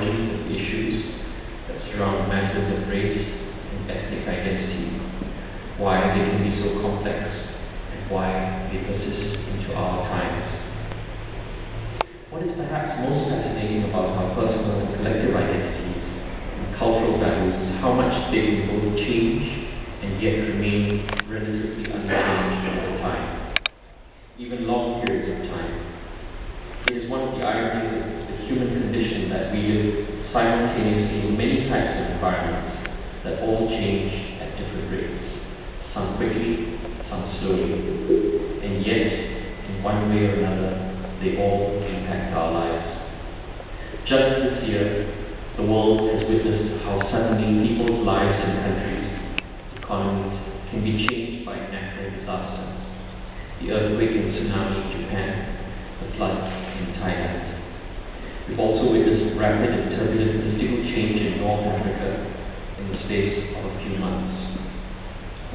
origins of issues that surround matters of race and ethnic identity, why they can be so complex, and why they persist into our times. What is perhaps most fascinating about our personal and collective identities and cultural values is how much they can both change and yet remain relatively unchanged over time, even long periods of time. It is one of the ironies of the human condition that we live simultaneously in many types of environments that all change at different rates, some quickly, some slowly, and yet, in one way or another, they all impact our lives. Just this year, the world has witnessed how suddenly people's lives and countries, economies, can be changed by natural disasters. The earthquake and tsunami in Japan, the floods in Thailand. We've also witnessed rapid and turbulent political change in North Africa in the space of a few months.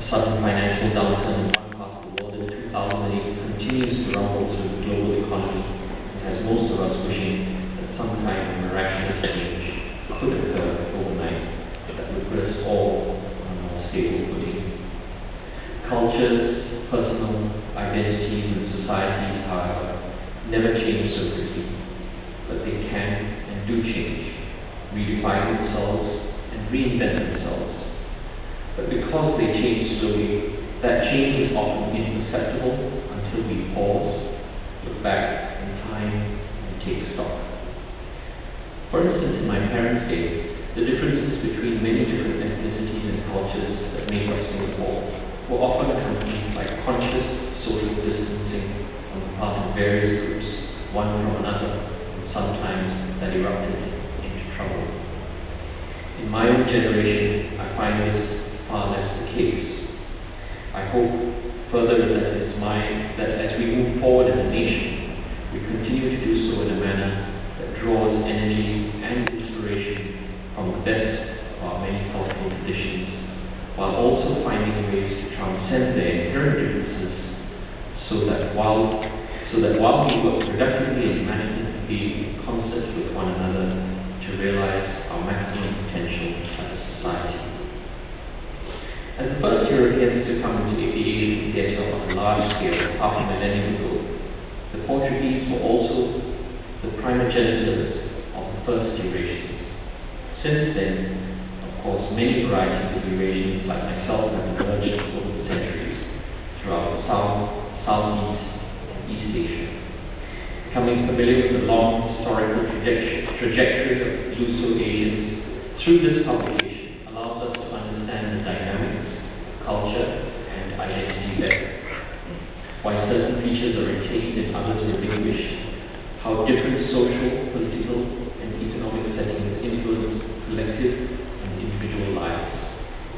A sudden financial downturn in one part of the world in 2008 continues to rumble through the global economy and has most of us wishing that some kind of miraculous change could occur overnight that would put us all on a more stable footing. Cultures, personal identities, and societies, however, never change so quickly, but they can and do change, redefine themselves and reinvent themselves. But because they change slowly, that change is often imperceptible until we pause, look back in time, and take stock. For instance, in my parents' day, the differences between many different ethnicities and cultures that make up Singapore were often accompanied by conscious social distancing on the part of various groups, one from another, and sometimes that erupted into trouble. In my own generation, I find this far less the case. I hope further that as we move forward as a nation, we continue to do so in a manner that draws energy and inspiration from the best of our many cultural traditions, while also finding ways to transcend their inherent differences so that while we work productively and imaginatively in concert with one another to realize our maximum potential as a society. As the first Europeans to come into the Asian theatre on a large scale half a millennium ago, the Portuguese were also the primogenitors of the first Eurasians. Since then, of course, many varieties of Eurasians like myself have emerged over the centuries throughout the South, Southeast, and East Asia. Becoming familiar with the long historical trajectory of Luso-Asians through this publication allows us to understand the dynamics of culture and identity better. Why certain features are retained and others relinquished, how different social, political, and economic settings influence collective and individual lives,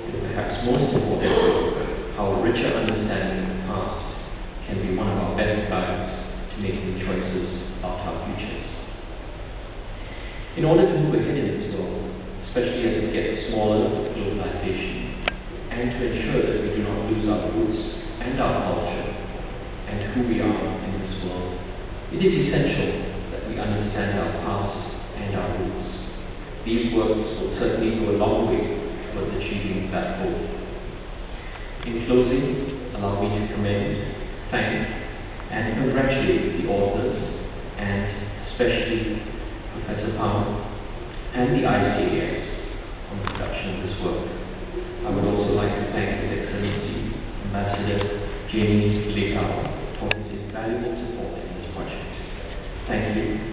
and perhaps most importantly, how a richer understanding of the past can be one of our best guides to making choices about our futures. In order to move ahead in this world, especially as it gets smaller with globalization, and to ensure that we do not lose our roots and our culture and who we are in this world, it is essential that we understand our past and our roots. These works will certainly go a long way towards achieving that goal. In closing, allow me to commend, thank, and congratulate the authors and especially Professor Palmer and the ICAS on the production of this work. I would also like to thank His Excellency Ambassador James Lekau for his invaluable support in this project. Thank you.